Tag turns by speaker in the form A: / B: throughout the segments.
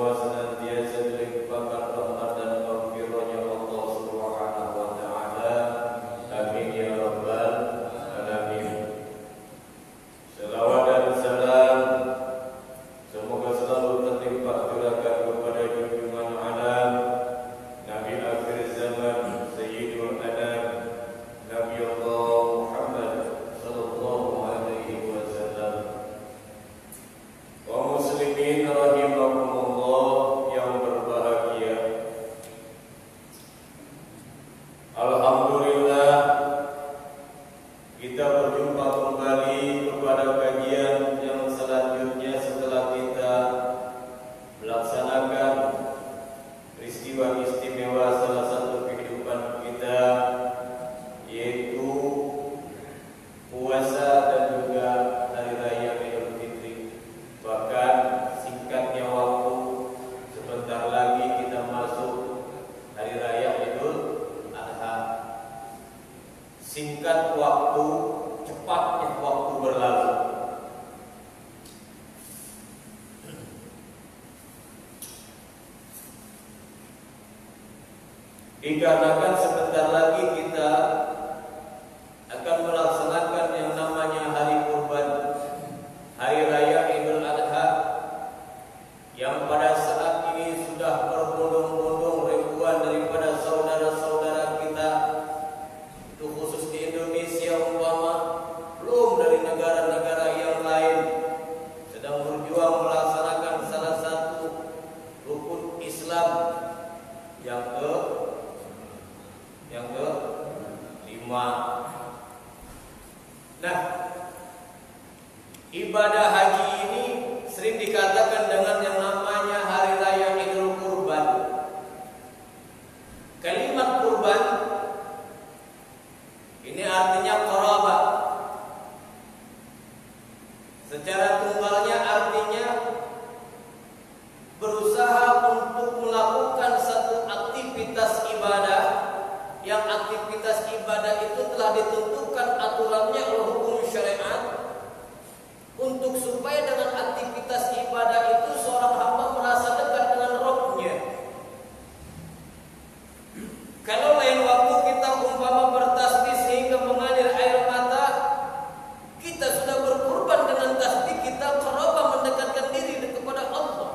A: semua senantiasa dilimpahkan rahmat dan maghfirahnya Allah Subhanahu wa taala. Amin ya rabbal alamin. Selawat dan salam semoga selalu terlimpah curahan kepada junjungan alam Nabi akhir zaman Sayyidul Anam Nabi Allah Muhammad sallallahu alaihi wasallam. Kaum muslimin rahimakumullah yang berbahagia, alhamdulillah kita berjumpa kembali kepada kajian yang selanjutnya setelah kita melaksanakan peristiwa istimewa salah satu kehidupan kita, yaitu puasa dan juga hari raya Idul Fitri. Bahkan singkatnya waktu, sebentar lagi kita masuk hari raya Idul Adha. Singkat waktu, cepatnya waktu berlalu. Dikarenakan sebentar lagi kita akan melaksanakan yang namanya hari kurban, hari raya Idul Adha, yang pada saat ini sudah berbondong-bondong ribuan daripada saudara-saudara kita, itu khusus di Indonesia umpama, belum dari negara-negara yang lain, sedang berjuang melaksanakan salah satu rukun Islam yang ke-5. Nah, ibadah haji ini sering dikatakan dengan yang namanya hari raya Idul Kurban. Kalimat kurban ini artinya qarabah. Secara tunggalnya artinya berusaha untuk melakukan satu aktivitas ibadah, yang aktivitas ibadah itu telah ditentukan aturannya oleh hukum syariat, untuk supaya dengan aktivitas ibadah itu seorang hamba merasa dekat dengan Rabb-Nya. Kalau lain waktu kita umpama bertasbih sehingga mengalir air mata, kita sudah berkorban dengan tasbih kita qarabah mendekatkan diri kepada Allah.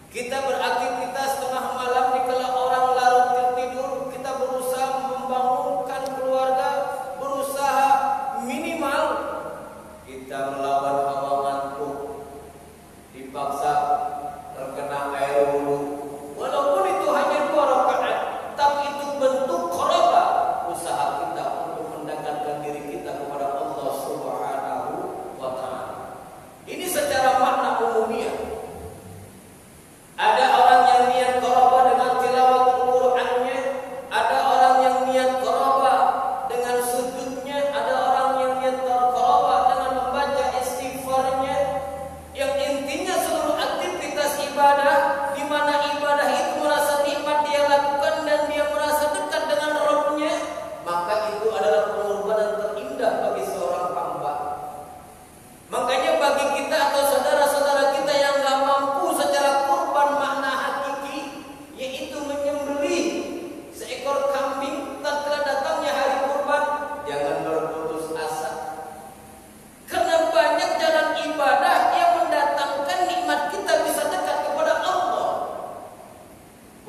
A: Kita beraktivitas tengah malam dikala orang larut tertidur, kita berusaha membangunkan keluarga, berusaha minimal kita melawan hawa ngantuk, dipaksa terkena air wudhu, walaupun itu hanya 2 rakaat, tapi itu bentuk qarabah, usaha kita untuk mendekatkan diri kita kepada Allah Subhanahu wa taala. Ini secara makna umumnya. Ada orang yang niat qarabah dengan tilawatul Qur'annya, ada orang yang niat qarabah dengan sujudnya, ada orang yang niat qarabah dengan membaca istighfarnya. Yang intinya seluruh aktivitas ibadah di mana ibadah itu merasa nikmat dia lakukan dan dia merasa dekat dengan Rabb-Nya, maka itu adalah pengorbanan terindah bagi seorang hamba. Makanya bagi kita atau saudara-saudara kita yang gak mampu secara kurban makna hakiki, yaitu menyembelih seekor kambing tatkala datangnya hari kurban, jangan berputus asa. Karena banyak jalan ibadah yang mendatangkan nikmat kita bisa dekat kepada Allah.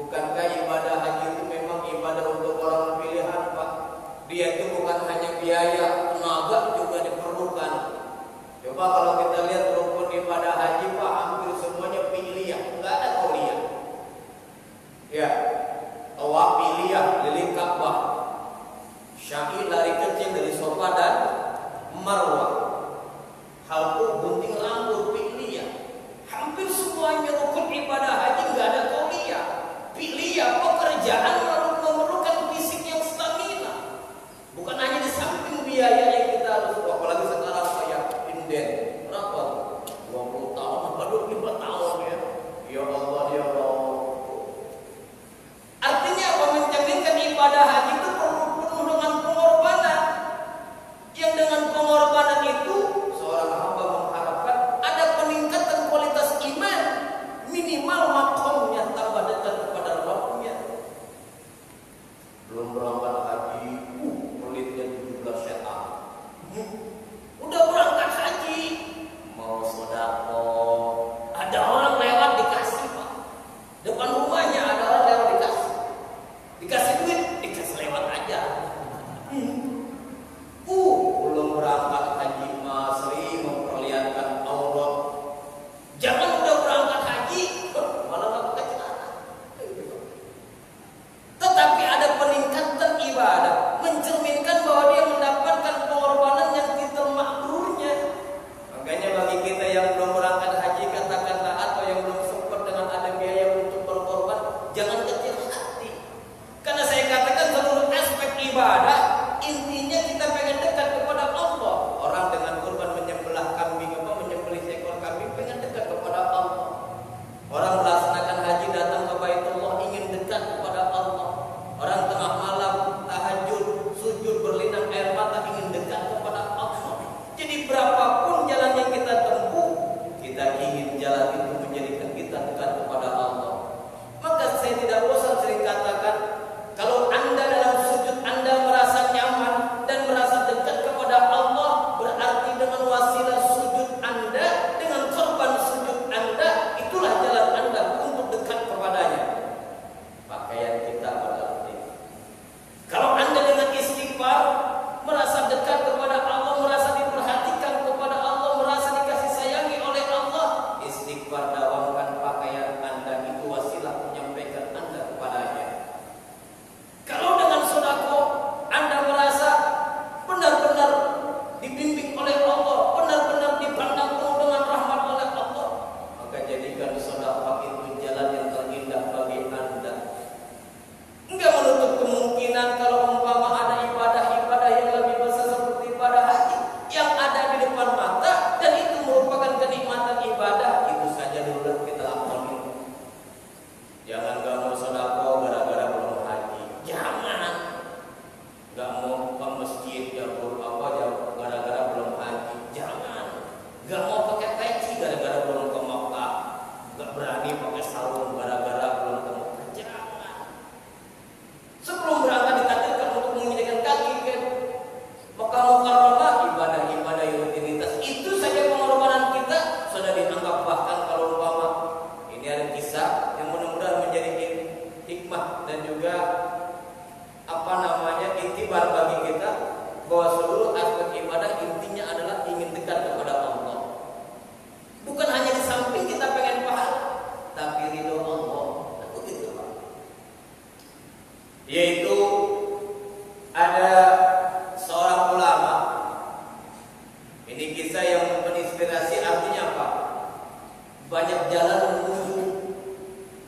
A: Bukankah ibadah haji itu memang ibadah untuk orang pilihan, Pak? Dia itu bukan hanya biaya, tenaga juga diperlukan. Coba kalau kita lihat rukun ibadah haji, Pak, hampir semuanya piliyah, enggak ada qauliyah. Ya, tawaf piliyah keliling Ka'bah, sya'i lari kecil dari Safa dan Marwah, halqu gunting rambut piliyah. Hampir semuanya rukun ibadah haji enggak ada qauliyah. Piliyah pekerjaan memerlukan fisik yang stamina. Bukan hanya di samping biaya yang kita harus, apalagi sekarang saya inden berapa? 20 tahun apa 25 tahun ya. Ya Allah, ya Allah. Artinya apa? Menjalankan ibadah haji itu perlu dengan pengorbanan. Yang dengan pengorbanan itu seorang hamba mengharapkan ada peningkatan kualitas iman. Orang melaksanakan haji datang ke Baitullah ingin dekat kepada Allah. Orang tengah malam tahajud, sujud berlinang air mata ingin dekat kepada Allah. Jadi berapapun jalan yang kita tempuh, kita ingin jalan itu menjadikan kita dekat kepada Allah. Maka saya tidak bosan sering katakan, kalau Anda dalam sujud Anda merasa nyaman dan merasa dekat kepada Allah, berarti dengan wasilah sujud Anda, dengan korban sujud Anda, itulah jalan Anda untuk dekat kepadanya. Pakaian kita berarti. Kalau Anda dengan istighfar merasa dekat kepada Allah, merasa diperhatikan kepada Allah, merasa dikasih sayangi oleh Allah, istighfar dawamkan pakaian Anda, itu wasilah menyampaikan Anda kepadanya. Kalau dengan sedekah Anda merasa benar-benar dibimbing oleh Allah, benar-benar dipandang penuh dengan rahmat oleh Allah, maka jadikan sedekah itu jalan yang terindah bagi Anda. Enggak menutup kemungkinan kalau umpama ada ibadah-ibadah yang lebih besar seperti ibadah haji yang ada di depan mata dan itu merupakan kenikmatan ibadah, itu saja dulu kita lakukan. Jangan gak mau sedekah gara-gara belum haji. Jangan. Gak mau ke masjid gara-gara belum haji. Jangan. Gak mau pakai peci gara-gara belum ke Makkah. Gak berani pakai sarung gara-gara belum ke Makkah. Jangan. Sebelum berangkat ditakdirkan untuk menginjakan kaki ke Makkah Mukarramah, ibadah-ibadah rutinitas itu saja pengorbanan kita sudah dianggap. Bahkan kalau umpama ini ada kisah yang mudah-mudahan menjadi hikmah dan juga intibar bagi kita, bahwa seluruh aspek ibadah intinya adalah ingin dekat kepada Allah. Bukan hanya di samping kita pengen pahala, tapi ridho Allah. Begitu Pak. Yaitu ada seorang ulama. Ini kisah yang menginspirasi, artinya apa? Banyak jalan menuju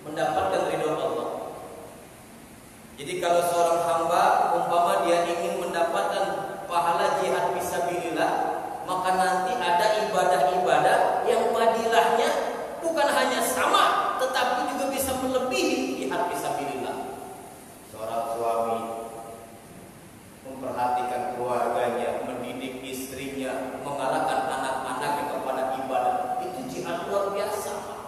A: mendapatkan ridho Allah. Jadi kalau seorang hamba umpama dia ingin mendapatkan pahala jihad fisabilillah, maka nanti ada ibadah-ibadah yang fadilahnya bukan hanya sama, tetapi juga bisa melebihi jihad fisabilillah. Seorang suami memperhatikan keluarganya, mendidik istrinya, mengarahkan anak-anaknya kepada ibadah, itu jihad luar biasa.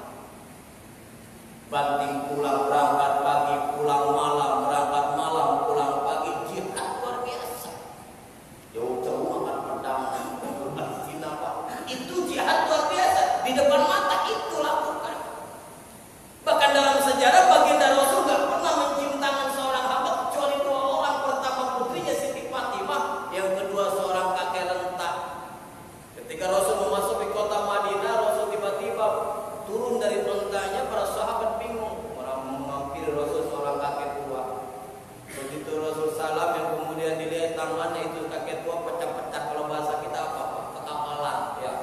A: Banting pulang berangkat pagi, pulang malam, berangkat malam, pulang pagi, jihad luar biasa. Jauh-jauh makan pedang, Palestina Pak. Itu jihad luar biasa. Di depan mata itu lakukan. Bahkan dalam sejarah baginda Rasul gak pernah mencium tangan seorang hamba kecuali dua orang. Pertama putrinya Siti Fatimah, yang kedua seorang kakek renta. Ketika Rasul memasuki kota Madinah, Rasul tiba-tiba turun dari ontanya, para sahabat bingung. Orang menghampiri Rasul seorang kakek tua. Begitu Rasul salam, yang kemudian dilihat tangannya itu kakek tua pecah-pecah. Kalau bahasa kita apa? Kekapalan, ya.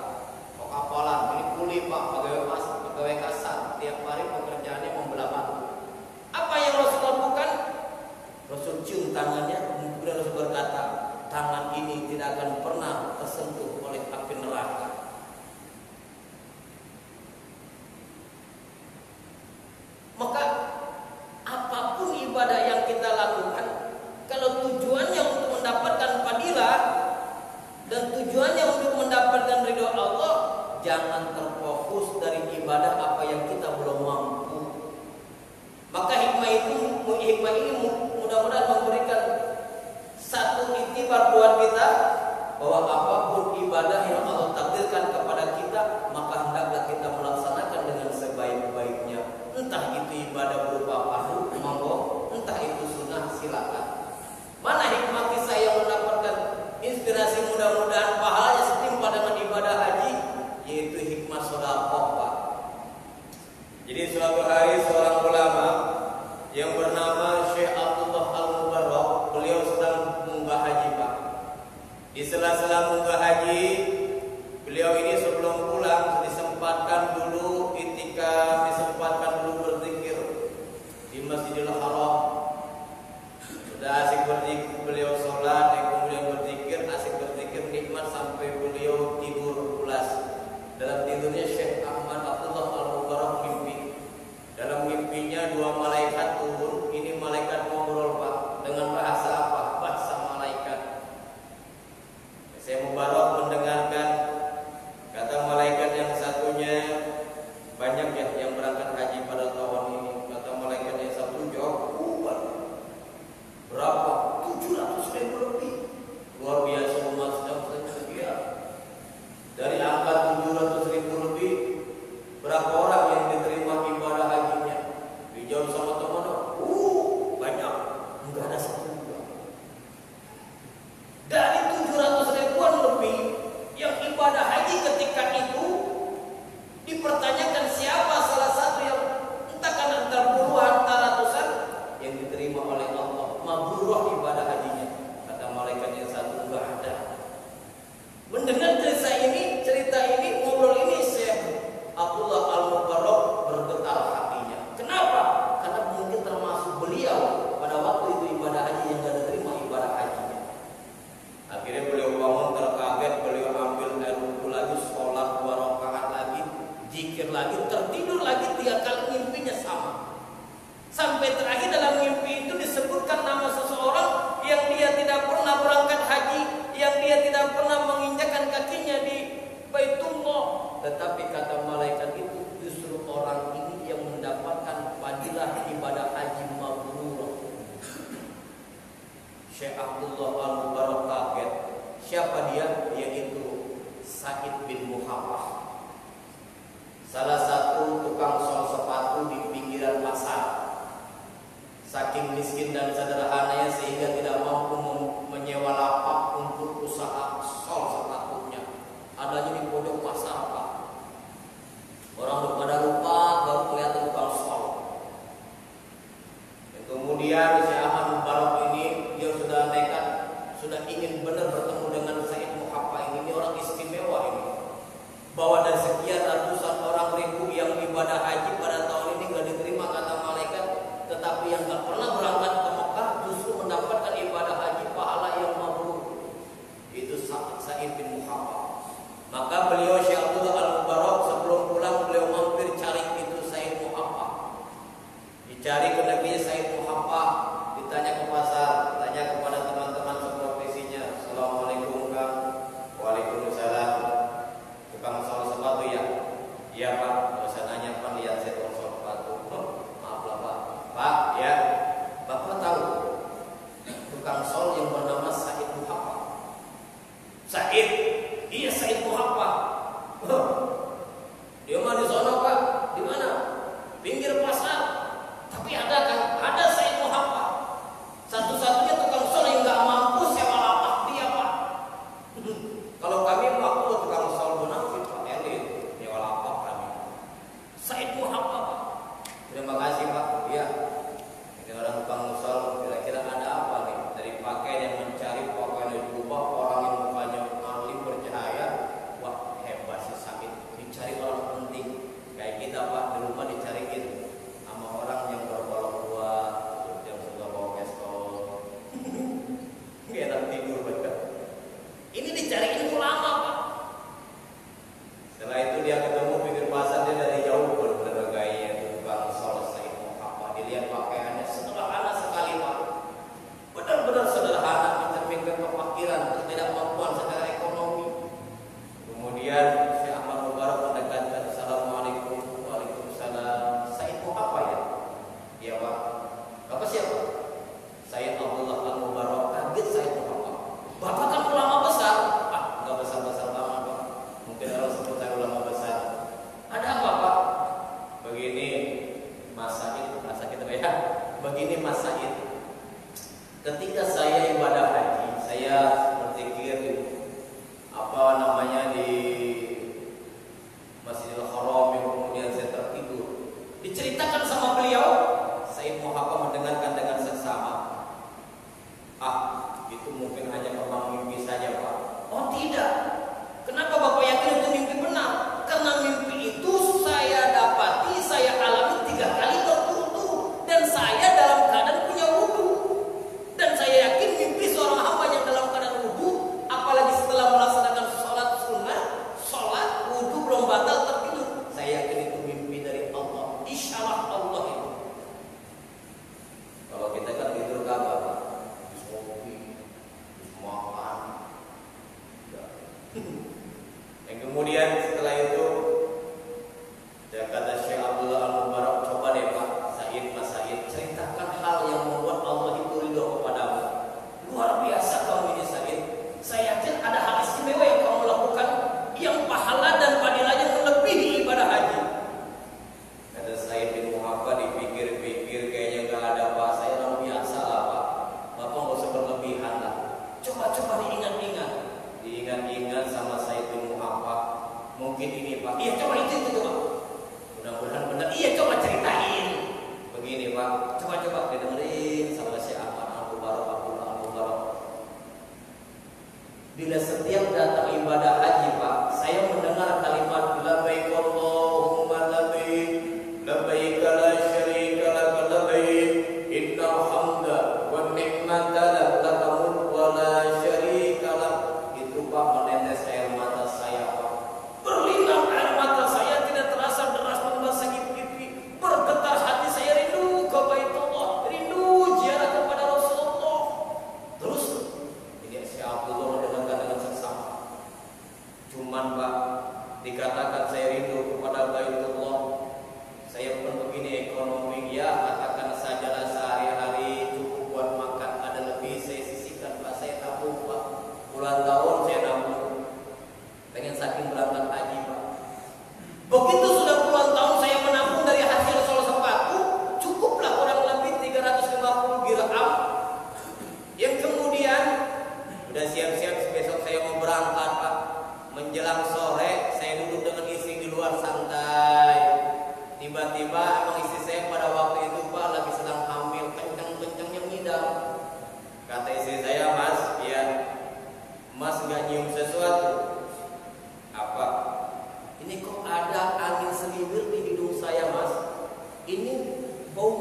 A: Kekapalan. Ini kuli Pak, pegawai kasar. Tiap hari pekerjaannya membelah batu. Apa yang Rasul lakukan? Rasul cium tangannya, kemudian Rasul berkata, tangan ini tidak akan pernah tersentuh oleh api neraka. Maka apapun ibadah yang kita lakukan, kalau tujuannya untuk mendapatkan fadilah dan tujuannya untuk mendapatkan ridho Allah, jangan terfokus dari ibadah apa yang kita belum mampu. Maka hikmah ini mudah-mudahan memberikan satu iktibar buat kita, bahwa apapun ibadah yang Allah takdirkan kepada kita, maka hendaklah kita melaksanakan dengan sebaik-baiknya. Entah itu ibadah berupa fardu, monggo, entah itu sunnah, silakan. Mana hikmah kisah yang mendapatkan inspirasi, mudah-mudahan pahalanya setimpal dengan ibadah haji, yaitu hikmah sedekah Pak. Jadi suatu hari seorang ulama yang bernama Syekh Abdullah Al-Mubarrak, beliau sedang munggah haji Pak. Di sela-sela munggah haji, beliau ini sebelum pulang disempatkan dulu itikaf, disempatkan dulu berzikir di Masjidil Haram. Sudah asik berzikir, beliau sholat, kemudian berzikir, asik berzikir, nikmat sampai beliau tidur pulas. Dalam tidurnya Syekh Ahmad Abdullah Al-Mubarrak mimpi. tetapi kata malaikat itu justru orang ini yang mendapatkan fadilah ibadah haji mabrur. Syekh Abdullah Al-Mubarak kaget. Siapa dia? Yaitu Sa'id bin Muhammad, salah satu tukang sol sepatu di pinggiran pasar. Saking miskin dan sederhananya sehingga tidak mampu menyewa lapak untuk usaha sol sepatunya. Adanya di pojok pasar, Pak. Orang pada lupa baru kelihatan tukang sol. Dan kemudian si Ahmad Mubarak ini dia sudah nekat, sudah ingin benar bertemu dengan Said Muhammad ini orang istimewa ini. Bahwa dari sekian ratusan orang ribu yang ibadah haji pada tahun ini gak diterima kata malaikat, tetapi yang gak pernah berangkat ke Mekah justru mendapatkan ibadah haji pahala yang mabrur. Itu Sa'id bin Muhammad. Maka beliau Syekh Abdullah Al-Mubarak sebelum pulang beliau mampir cari itu Said Muhammad. Dicari ke negeri Said Muhammad, ditanya ke pasar, tanya kepada teman-teman seprofesinya. Assalamualaikum Kang. Waalaikumsalam. Tukang sol sepatu ya? Iya Pak. Kalau saya nanya Pak, lihat saya tukang sol sepatu. Maaf lah Pak. Pak ya, Bapak tahu tukang sol yang bernama Said Muhammad? Said? Iya Said Muhammad. Dia mah di sana Pak. Di mana? Pinggir pasar. Tapi ada kan? Ada Said Muhammad. Satu-satunya tukang sol yang nggak mampu sewa lapak dia Pak. Kalau kami mampu tukang sol bonafit Pak, elit sewa lapak kami. Said Muhammad Pak. Terima kasih Pak. Iya. Ini orang tukang sol. Kira-kira ada apa nih? Dari pakaian yang mencari pakaian yang berubah, orang yang mukanya alim bercahaya. Wah hebat sih Said. Dicari orang penting. Kayak kita Pak di rumah dicariin sama orang yang berbalok kuat, yang suka bawa pistol. Nggak enak tidur betul. Ini dicariin ulama Pak. Setelah itu dia ketemu pinggir pasar, dia dari jauh bener gayanya tukang sol Said Muhammad. Dilihat pakaiannya sederhana sekali Pak. Benar-benar sederhana, mencerminkan kefakiran, ketidakmampuan secara ekonomi. Kemudian Syekh Ahmad Mubarak mendekatkan. Assalamualaikum. Waalaikumsalam. Said Muhammad ya? Iya Pak. Bapak siapa? Said Abdullah Al-Mubarak. Kaget Said Muhammad. Bapak kan ulama besar. Enggak besar-besar banget Pak. Mungkin orang sebut saya ulama besar. Ada apa Pak? Begini Mas Said, ya. Begini Mas Said. Ketika saya ibadah haji, saya berzikir apa namanya di Masjidil Haram, yang kemudian saya tertidur. Diceritakan sama beliau, Said Muhammad mendengarkan dengan seksama. Itu mungkin hanya kembang mimpi saja Pak. Oh tidak. Kenapa Bapak yakin itu mimpi benar? Karena mimpi itu saya dapati, saya alami 3 kali berturut-turut, dan saya dalam keadaan punya wudu. Dan saya yakin mimpi seorang hamba yang dalam keadaan wudu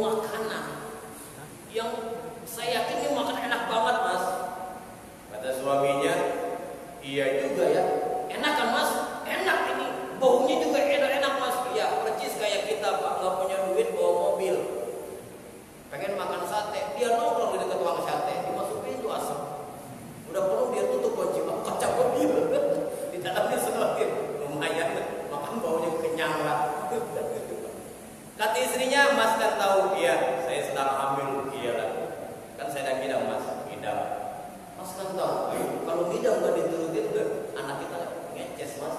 A: makanan yang saya yakin ini makan enak banget mas. Kata suaminya, iya juga ya, enak kan mas? Enak ini, baunya juga enak-enak mas. Ya percis kayak kita pak, nggak punya duit bawa mobil, pengen makan sate, dia nongkrong di dekat tukang sate, dimasukin itu asap, udah penuh dia tutup kunci, kocak mobil, di dalamnya sedotin, lumayan, makan baunya kenyang lah. Kata istrinya, mas kan tahu, iya saya sedang hamil, iya lah, kan saya udah ngidam mas, ngidam. Mas kan tahu, kalau ngidam nggak diturutin, anak kita ngeces mas.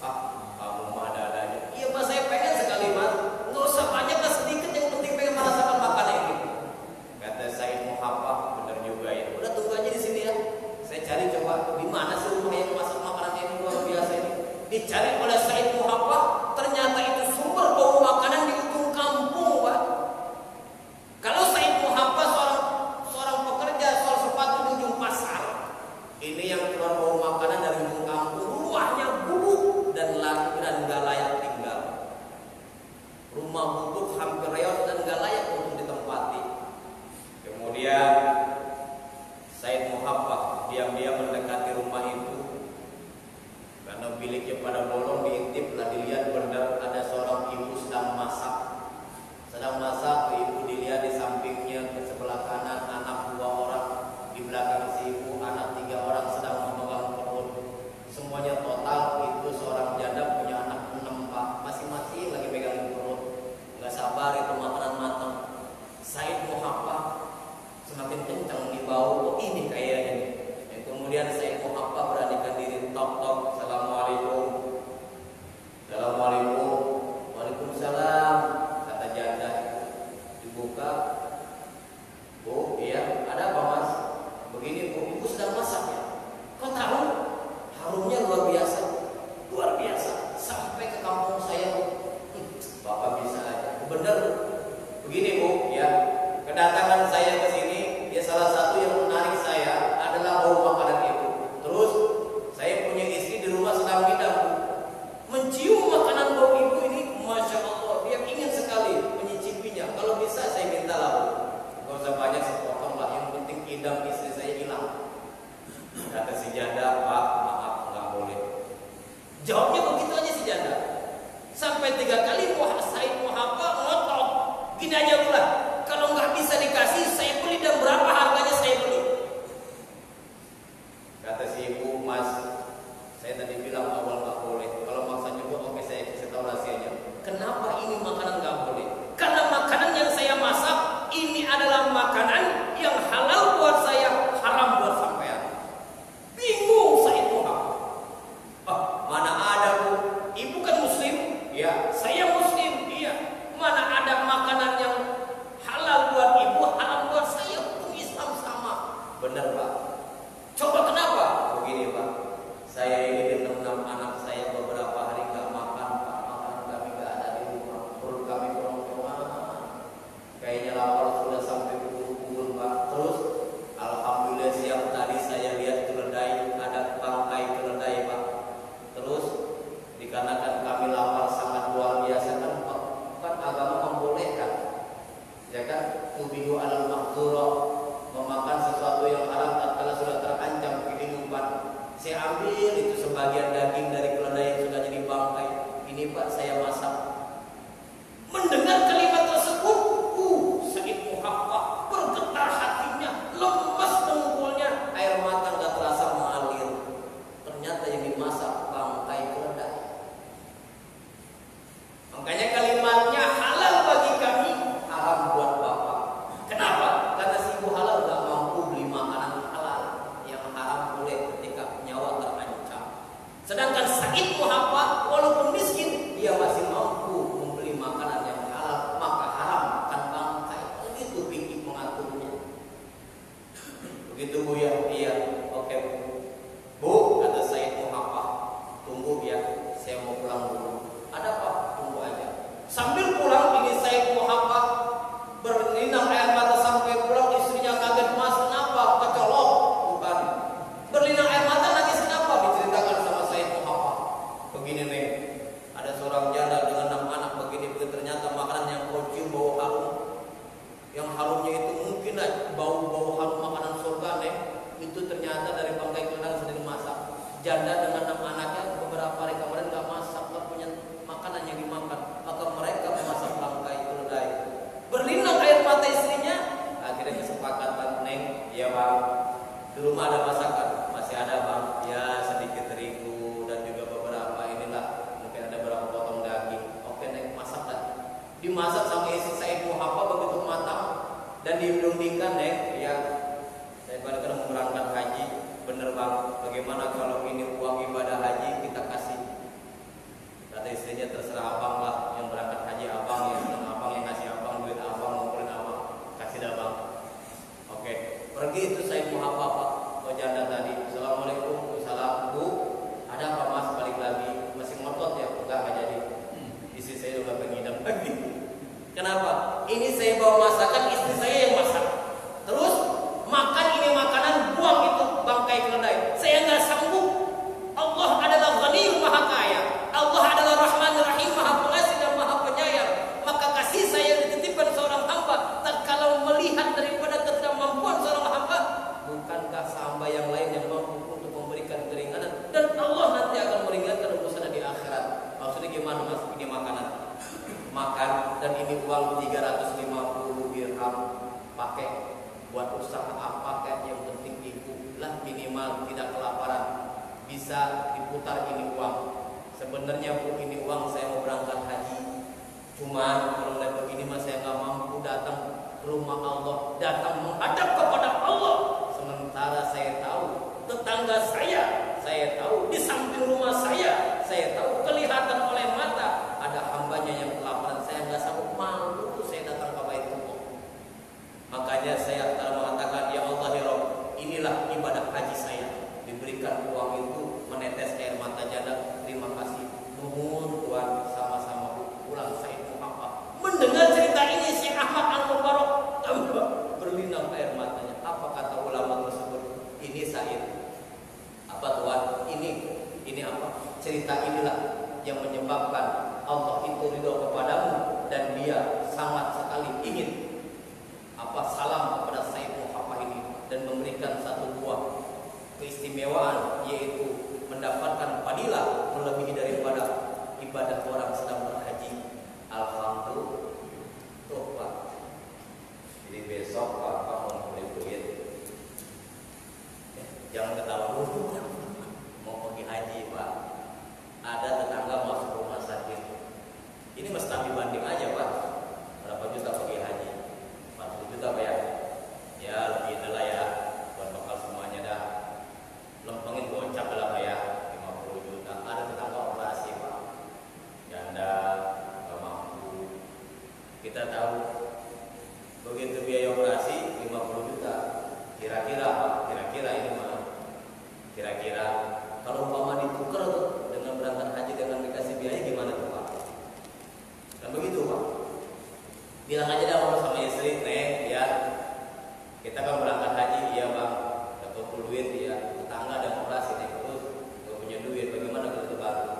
A: Kamu mah ada-adanya. Iya mas, saya pengen sekali mas, nggak usah banyak lah, sedikit yang penting pengen merasakan makanan ini. Kata Said Muhammad, bener juga ya. Udah tunggu aja di sini ya. Saya cari coba di mana sih rumah yang masak makanan ini luar biasa ini. Dicari oleh Said Muhammad, ternyata itu sumber bau makanan di ujung kampung pak. Kalau Said Muhammad seorang pekerja soal sepatu di ujung pasar, ini yang keluar bau makanan dari ujung kampung, rumahnya gubuk dan nggak layak tinggal. Rumah gubuk hampir reot dan nggak layak untuk ditempati. Kemudian Said Muhammad diam-diam mendekati rumah itu karena biliknya pada bolong, diintip lah, dilihat benar ada seorang ibu sedang masak. Ibu dilihat di sampingnya ke sebelah kanan anak 2 orang, di belakang si ibu anak 3 orang sedang memegang perut. Semuanya total itu seorang janda punya anak 6 pak, masing-masing lagi pegang perut. Nggak sabar itu makanan matang. Said Muhammad semakin kencang di bau, ini kayaknya. Kemudian Said Muhammad beranikan diri, tok-tok, assalamualaikum. Assalamualaikum. Waalaikumsalam. Kata janda, dibuka. Bu, iya, ada apa mas? Begini bu, ibu sedang masak ya. Kau tahu? Harumnya luar biasa, luar biasa. Sampai ke kampung saya. Bapak bisa aja. Bener. Begini bu, ya. Kedatangan saya ke sini, ya salah satu yang menarik saya adalah bau makanan itu. Terus saya punya istri di rumah sedang ngidam. Mencium makanan bau ibu ini, masya Allah, dia ingin sekali menyicipinya. Kalau bisa saya minta lah, gak usah banyak, sepotong lah. Yang penting idam istri saya hilang. Kata si janda, pak maaf nggak boleh. Jawabnya begitu aja si janda. Sampai 3 kali Said Muhammad ngotot. Gini aja pula, kalau nggak bisa dikasih, saya beli, dan berapa harganya saya beli. Kata si ibu, mas, saya tadi bilang awal nggak boleh. Kalau maksa juga, oke saya tahu rahasianya. Kenapa ini makanan nggak boleh? Karena makanan yang saya masak ini adalah makanan yang halal buat saya, haram buat sampean. Bingung Said Muhammad. Mana ada bu? Ibu kan muslim? Ya, saya muslim. Iya. Mana ada makanan yang halal buat ibu, haram buat saya? Hukum Islam sama. Benar pak. Coba kenapa? Begini pak, saya ini dengan 6 anak saya beberapa hari nggak makan pak. Makanan kami nggak ada di rumah, perut kami kurang-kurang. Kayaknya lapar sudah sampai pukul pak. Terus alhamdulillah siang tadi saya lihat keledai, ada bangkai keledai pak. Terus dikarenakan kami lapar sangat luar biasa kan pak, kan agama membolehkan, ya kan, tubihu alal mahdzurah, memakan sesuatu yang haram tatkala sudah terancam kehidupan. Saya ambil itu sebagian daging dari keledai yang sudah jadi bangkai. Ini pak saya masak. Mendengar kalimat tersebut, Said Muhammad bergetar hatinya, lemas dengkulnya, air mata nggak terasa mengalir. Ternyata yang dimasak bangkai keledai. Makanya kalimatnya halal bagi kami, haram buat bapak. Kenapa? Karena si ibu halal nggak mampu beli makanan halal, yang haram boleh ketika nyawa terancam. Sedangkan Said Muhammad walaupun miskin, dia masih mampu membeli makanan yang halal, maka haram makan bangkai. Begitu fikih mengaturnya. Begitu bu ya? Iya. Oke bu. Bu, kata Said Muhammad, tunggu ya, saya mau pulang dulu. Ada apa? Tunggu aja. Sambil pulang ini Said Muhammad berlinang air mata sampai pulang. Istrinya kaget, mas kenapa? Kecolok? Bukan. Berlinang air mata nangis kenapa? Diceritakan sama Said Muhammad. Begini nih, ada seorang janda dengan 6 anak begini. Ternyata makanan yang kau cium bau harum. kondisi Said Muhafa begitu matang dan diundingkan ya saya kadang-kadang berangkat haji, bener bang, bagaimana kalau ini uang ibadah haji kita kasih? Kata istrinya, terserah abang lah, yang berangkat haji abang, yang senang abang, yang ngasih abang, duit abang, ngumpulin abang, kasih dah bang. Oke, pergi itu Said Muhafa pak, ke janda tadi, assalamualaikum, salam bu, ada apa mas, balik lagi, masih ngotot ya, enggak jadi. Istri saya udah pengidam lagi. Kenapa? Ini saya bawa masakan, istri saya yang masak. Terus makan ini makanan, buang itu bangkai keledai. Saya nggak sanggup. Allah adalah Ghani Maha Kaya. Allah adalah Rahman Rahim, Maha Pengasih dan Maha Penyayang. Maka kasih saya dititipkan seorang hamba. Tak kalau melihat daripada ketidakmampuan seorang hamba, bukankah hamba yang lain yang mampu untuk memberikan keringanan? Dan Allah nanti akan meringankan urusan di akhirat. Maksudnya gimana mas? Ini makanan, makan, dan ini uang 350 dirham, pakai buat usaha apa kayak, yang penting ibu lah minimal tidak kelaparan, bisa diputar ini uang. Sebenarnya bu, ini uang saya mau berangkat haji, cuman kalau level ini mas saya nggak mampu datang ke rumah Allah, datang menghadap kepada Allah. Sementara saya tahu tetangga saya tahu di samping rumah saya tahu, kelihatan oleh mata ada hambanya yang kelaparan. Saya nggak sanggup, malu tuh saya datang ke Baitullah. Makanya saya mengatakan, ya Allah ya Rabb, inilah ibadah haji saya, diberikan uang itu menetes air mata janda. Terima kasih, mohon Tuhan sama-sama pulang Said Muhafa. Mendengar cerita ini Syekh Ahmad Al-Mubarak berlinang air matanya. Apa kata ulama tersebut? Ini Said, apa Tuhan? Ini apa? Cerita inilah yang menyebabkan Allah itu ridho kepadamu, dan dia sangat sekali ingin salam kepada Said Muhafa ini, dan memberikan satu buah keistimewaan, yaitu mendapatkan fadilah melebihi daripada ibadah orang sedang berhaji. Alhamdulillah tuh Pak. Jadi besok Pak mau beli duit, jangan ketawa dulu. Mau pergi haji Pak, ada tetangga masuk rumah sakit. Ini mesti dibanding aja Pak, berapa juta pergi haji? 40 juta Pak ya? Ya lebih itulah ya, buat bakal semuanya dah. Lempengin gocap lah Pak ya, 50 juta. Ada tetangga operasi Pak, janda gak mampu. Kita tahu begitu biaya operasi 50 juta. Kira-kira Pak, kira-kira ini mah, kira-kira kalau umpama ditukar tuh dengan berangkat haji dengan dikasih biaya gimana tuh Pak? Dan begitu Pak, bilang aja dah sama istri, Neng, ya kita kan berangkat haji, iya Bang, dapat duit ya, tetangga ada operasi nih, terus gak punya duit, bagaimana kita bantu?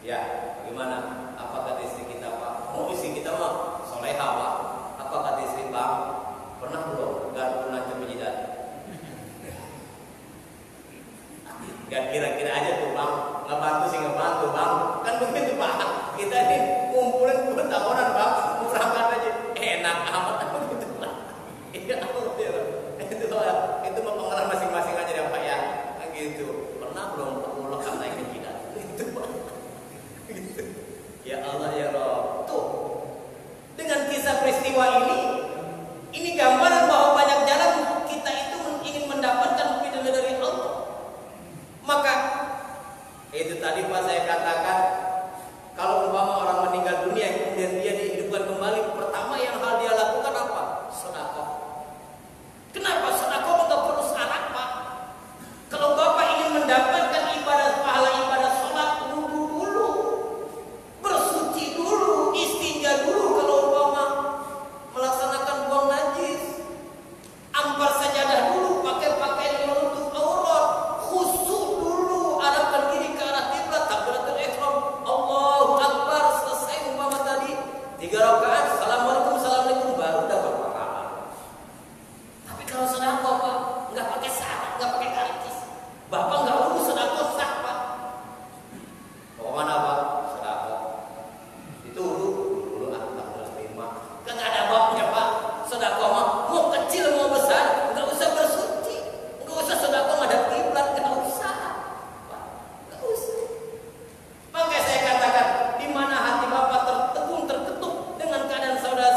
A: Ya, bagaimana? Apa kata istri kita Pak? Oh istri kita mah soleha Pak. Apa kata istri Bang? Pernah belum garpu nancep penjidat? Gak kira-kira aja tuh Bang, ngebantu sih ngebantu Bang, kan begitu Pak. Kita nih ngumpulin 2 tahunan Bang, berangkat aja enak amat begitu Pak. Iya itu mah pengalaman masing-masing aja ya Pak ya. Nah, gitu. Pernah belum ulek naik ke jidat? Itu Pak. Gitu. Ya Allah ya Rabb. Tuh. Dengan kisah peristiwa ini gambaran bahwa banyak jalan kita itu ingin mendapatkan bidadari dari Allah. Maka itu tadi Pak saya katakan, kalau umpama orang meninggal dunia kemudian dia dihidupkan kembali, pertama yang hal dia lakukan apa? Sedekah. Kenapa sedekah enggak perlu syarat Pak? Kalau Bapak ingin mendapatkan pahala ibadah sholat, wudu dulu, bersuci dulu, istinja dulu. Kalau umpama melaksanakan buang najis, ampar sajadah dulu, pakai pakaian yang menutup aurat, khusyuk dulu, arahkan diri ke arah kiblat, takbiratul ihram, Allahu Akbar, selesai umpama tadi 3 rakaat, assalamualaikum baru dapat pahala. Tapi kalau sedekah Pak, nggak pakai syarat, nggak pakai karcis, Bapak nggak urus sedekah sah Pak. Pokoknya apa? Sedekah itu dulu harus terima. Kan ada babnya Pak. Sedekah mah mau kecil mau besar, nggak usah bersuci, nggak usah sedekah ngadap kiblat, nggak usah Pak, nggak usah. Makanya saya katakan, di mana hati Bapak tertegun terketuk dengan keadaan saudara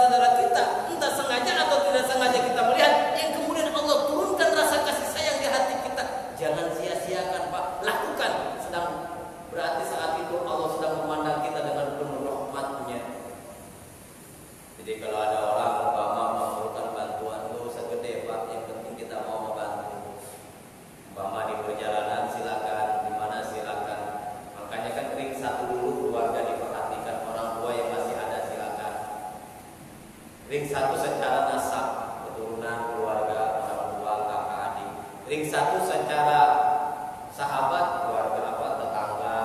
A: Ring satu secara nasab, keturunan, keluarga, orang tua, kakak, adik. Ring satu secara sahabat, keluarga apa, tetangga.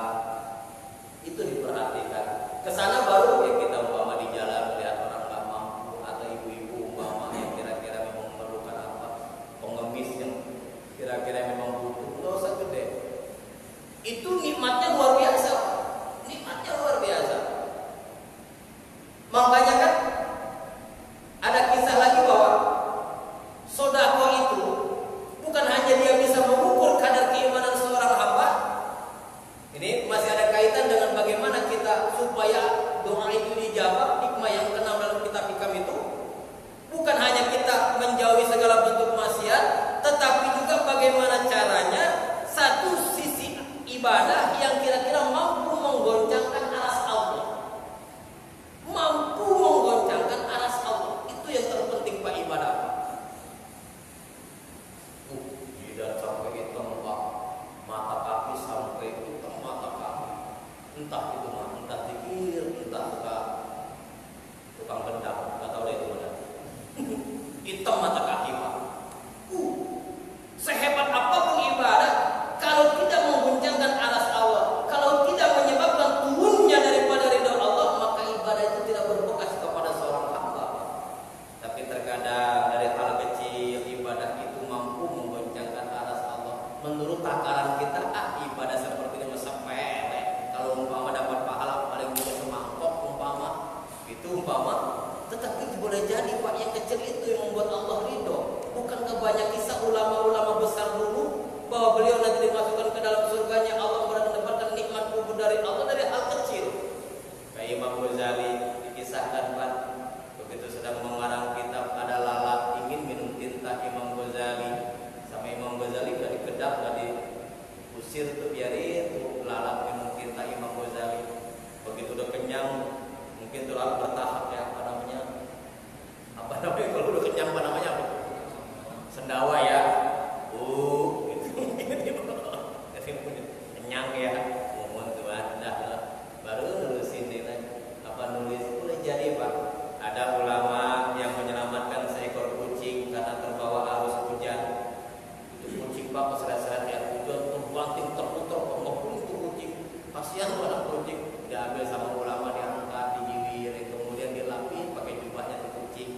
A: Itu diperhatikan. Kesana baru ya kita umpama di jalan melihat orang nggak mampu atau ibu-ibu umpama yang kira-kira memang memerlukan apa, pengemis yang kira-kira memang butuh, nggak usah gede. Itu nikmatnya luar biasa, nikmatnya luar biasa. Makanya kan ada kisah lagi bahwa sodako itu bukan hanya dia bisa mengukur kadar keimanan seorang hamba. Ini masih ada kaitan dengan bagaimana kita supaya doa itu dijawab, hikmah yang keenam dalam kitab hikam itu. Bukan hanya kita menjauhi segala bentuk maksiat, tetapi juga bagaimana caranya satu sisi ibadah yang kira-kira mampu menggoncangkan aras Allah. Mampu menggoncangkan aras Allah. Itu yang terpenting Pak ibadah. Tidak sampai hitam Pak, mata kaki sampai hitam mata kaki. Entah itu mah, entah zikir, entah tukang bedak, nggak tahu deh itu mana. Hitam mata kaki Pak. Sehebat apapun ibadah, kalau tidak mengguncangkan aras Allah, kalau tidak menyebabkan turunnya daripada ridha Allah, maka ibadah itu tidak berbekas kepada seorang hamba. Tapi terkadang dari hal kecil ibadah itu mampu menggoncangkan aras Allah. Menurut takaran kita, ibadah seperti ini sepele. Kalau umpama dapat pahala paling tidak semangkok umpama, tetapi boleh jadi Pak yang kecil itu yang membuat Allah ridho. Bukankah banyak kisah ulama-ulama besar dulu bahwa beliau nanti dimasukkan ke dalam surganya Allah mendapatkan nikmat kubur dari Allah dari hal kecil. Kayak Imam Ghazali dikisahkan Pak, begitu sedang mengarang kitab ada lalat ingin minum tinta Imam Ghazali, sama Imam Ghazali gak dikedak, gak diusir tuh, biarin tuh lalat minum tinta Imam Ghazali. Begitu udah kenyang, mungkin tuh lalat bertahap ya, apa namanya kalau udah kenyang apa namanya apa? Sendawa ya, kenyang ya, ngomong tuan, dah baru nulisin nulis boleh jadi Pak. Ada ulama yang menyelamatkan seekor kucing karena terbawa arus hujan. Itu kucing Pak keseret-seret air hujan, terbanting terputar, pengobrol itu kucing. Kasihan tuh anak kucing, diambil sama ulama, diangkat, digilir, kemudian dilapis pakai jubahnya tuh kucing,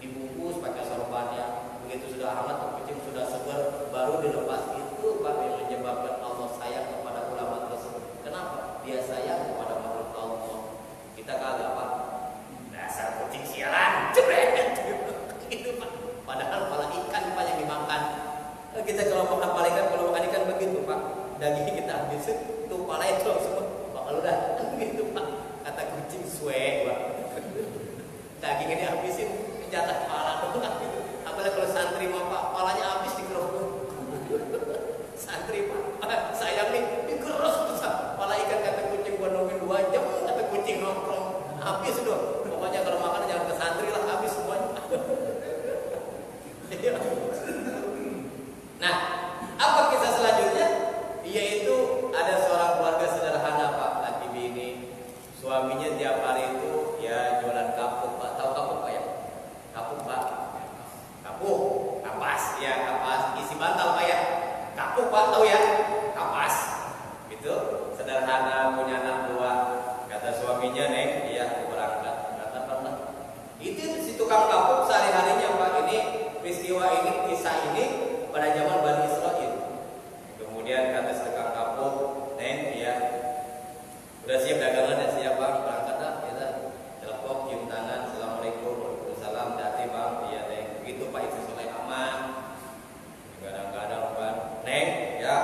A: dibungkus pakai sorbannya. Begitu sudah hangat, kucing sudah segar, baru dilepas. Itu Pak yang menyebabkan Allah sayang kepada ulama tersebut. Kenapa? Dia sayang kepada makhluk Allah. Kita kagak Pak. Dasar kucing sialan, jebret. Itu Pak. Padahal kepala ikan Pak yang dimakan. Kita kalau makan kepala ikan, kalau makan ikan begitu Pak. Dagingnya kita habisin, tuh kepala itu semua. Pak kalau udah begitu Pak. Kata kucing suwe Pak. Dagingnya dihabisin, jatah kepala tuh. Apalagi kalau santri mah Pak, kepalanya habis digerus. Santri Pak, sayang nih, digerus tuh kepala ikan. Kata kucing gua nungguin 2 jam, kata kucing nongkrong habis dong. Pokoknya kalau makan jangan ke santri lah, habis semuanya. Nah, apa kisah selanjutnya? Yaitu ada seorang keluarga sederhana Pak, laki bini, suaminya tiap hari itu ya jualan kapuk Pak. Tahu kapuk Pak ya? Kapuk Pak. Kapuk, kapas ya, kapas isi bantal Pak ya. Kapuk Pak, tahu ya? Kapas. Gitu, sederhana, punya anak 2. Kata suaminya, "Neng, iya aku berangkat." Kata pernah. Itu si tukang kapuk sehari-harinya Pak. Ini peristiwa ini, kisah ini pada zaman Bani Israil. Kemudian kata si tukang kapuk, "Neng, iya. Udah siap dagangan ya, siap Bang, berangkat dah." Kita telepon, cium tangan, "Assalamualaikum." "Waalaikumsalam." "Hati Bang." "Iya Neng." Begitu Pak, istri soleh aman. Kadang-kadang Pak, "Neng, ya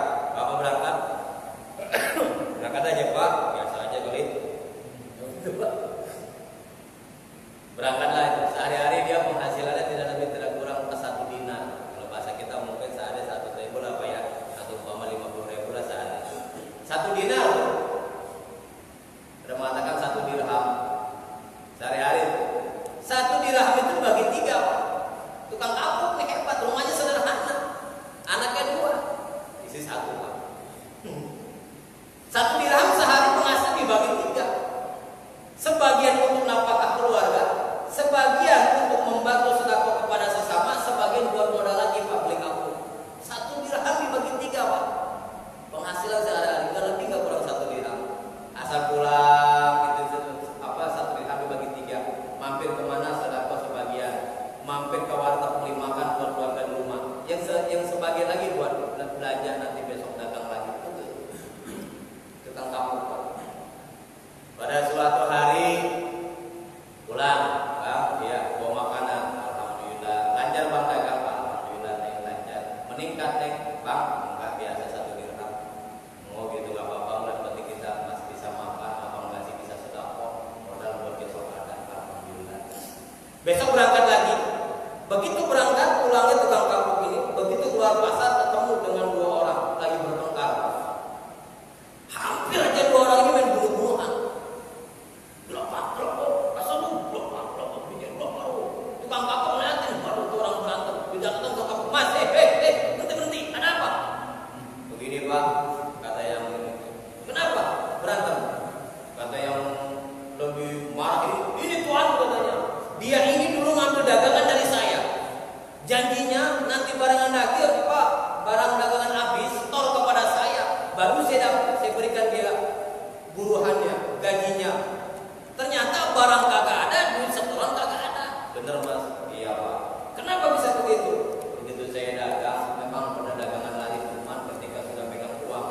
A: Bener Mas? Iya Pak. Kenapa bisa begitu? Begitu saya dagang, memang pada dagangan lari teman ketika sudah pegang uang,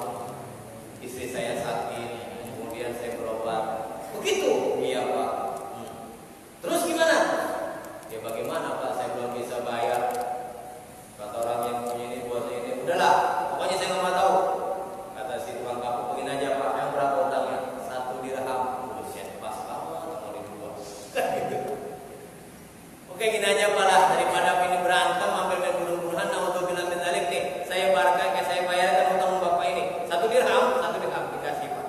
A: istri saya sakit, kemudian saya berobat. Begitu? Iya Pak. Terus gimana? Ya bagaimana Pak? Saya belum bisa bayar. Kata orang yang punya ini buat ini, udahlah, pokoknya saya nggak mau tahu. Kata si tukang kapuk, begini aja Pak, yang berapa utangnya? 1 dirham. Buset, pas banget mau dijual. Kan gitu. Oke, gini aja Pak lah, daripada ini berantem hampir bunuh-bunuhan, naudzubillah min dzalik nih. Saya saya bayarkan utang Bapak ini. 1 dirham dikasih Pak.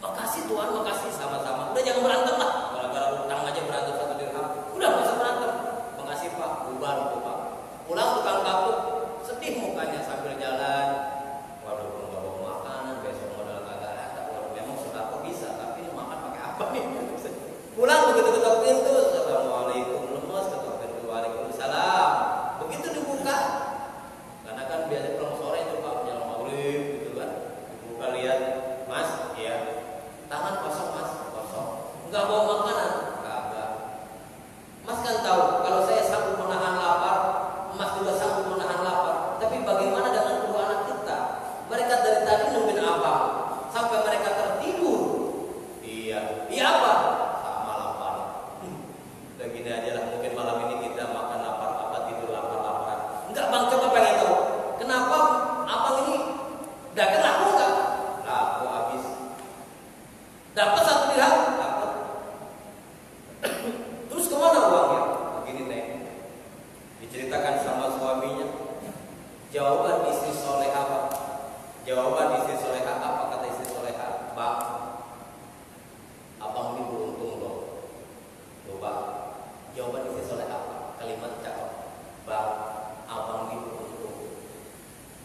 A: Makasih Tuhan, makasih sama-sama. Udah jangan berantem lah. Gara-gara utang aja berantem 1 dirham. Udah nggak usah berantem. Makasih Pak, bubar tuh Pak. Pulang tukang kapuk sedih mukanya sambil jalan. Waduh, nggak bawa makanan, besok modal kagak ada. Waduh, memang sudah kok bisa, tapi makan pakai apa nih? Pulang begitu ketok pintu, assalamualaikum, lemes, ketok pintu, waalaikumsalam. Begitu dibuka, karena kan biasa pulang sore itu Pak menjelang maghrib gitu kan. Dibuka lihat, Mas, iya. Tangan kosong Mas, kosong. Nggak bawa makanan, kagak. Mas kan tahu kalau saya sanggup menahan lapar, Mas juga sanggup menahan lapar. Tapi bagaimana dengan kedua anak kita? Mereka dari tadi nungguin abang sampai mereka tertidur. Iya, iya apa? Sama lapar. Udah gini aja lah, mungkin malam ini kita makan lapar apa tidur lapar-laparan. Enggak Bang, coba pengen tahu kenapa abang ini dagang laku enggak? Laku habis. Dapat 1 dirham? Dapat. Terus kemana uangnya? Begini Neng, diceritakan sama suaminya. Jawaban istri soleha apa? Jawaban istri soleha apa? Kata istri soleha, Bang, abang ini beruntung loh. Loh Bang, jawaban istri soleha apa? Kalimat cakep, Bang, abang ini beruntung.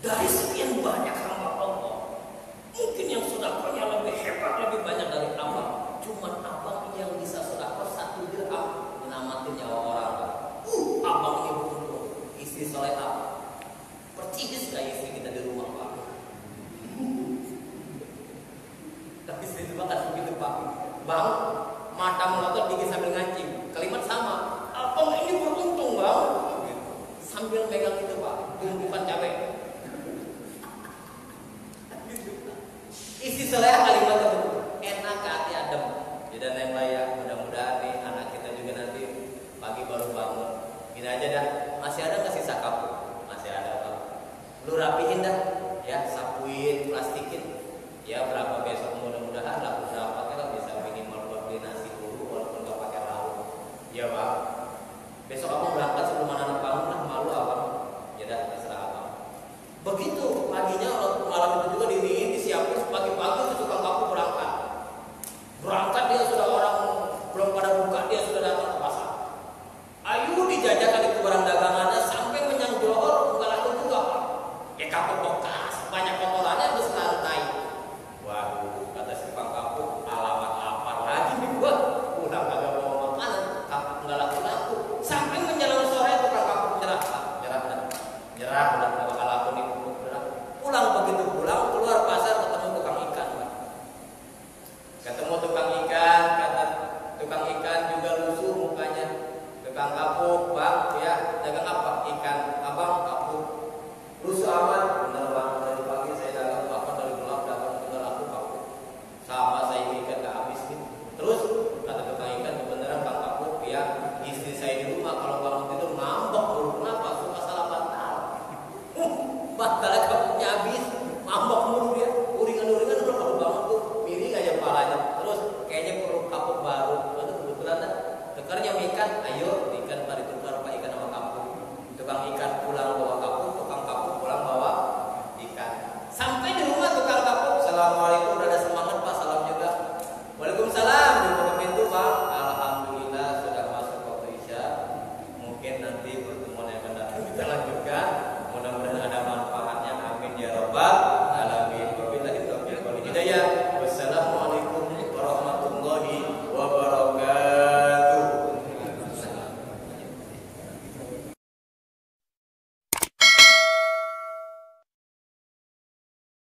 A: Dari sekian banyak hamba Allah, mungkin yang sedekahnya lebih hebat, lebih banyak dari abang. Cuman abang yang bisa sedekah 1 dirham menyelamatin nyawa orang. Abang ini beruntung. Istri soleha, percis kayak istri kita di rumah Pak. Tapi istri itu kan begitu Pak. Bang, mata melotot gigi sambil ngancing. Kalimat sama. Abang ini beruntung Bang. Sambil megang itu Pak, tumpukan cabai. Isi soleha kalimatnya enak ke hati adem. Jadi yang layak, mudah-mudahan nih anak kita juga nanti pagi baru bangun. Gini aja dah, masih ada nggak sisa kapuk? Masih ada Pak. Lu rapihin dah, ya sapuin, plastikin. Ya berapa besok mudah-mudahan lah berapa kan bisa minimal buat beli nasi dulu walaupun nggak pakai lauk. Ya Pak. Besok abang berangkat sebelum anak bangun lah, malu abang. Ya dah, terserah abang. Begitu paginya malam itu juga disiapin pagi-pagi itu tukang kapuk berangkat. Berangkat dia sudah orang belum pada buka, dia sudah datang ke pasar. Ayo dijajakan itu barang dagangannya sampai menyang Johor, enggak laku juga Pak. Ya kapuk bekas, banyak kotorannya terus lantai. Waduh, kata si tukang kapuk, alamat lapar lagi nih gua. Udah kagak bawa makanan, kapuk enggak laku-laku. Sampai menjelang sore tukang kapuk nyerah udah enggak bakal laku nih. Pulang begitu pulang keluar pasar ketemu tukang ikan Pak. Ketemu tukang ikan, kata tukang ikan juga lusuh mukanya. Tukang kapuk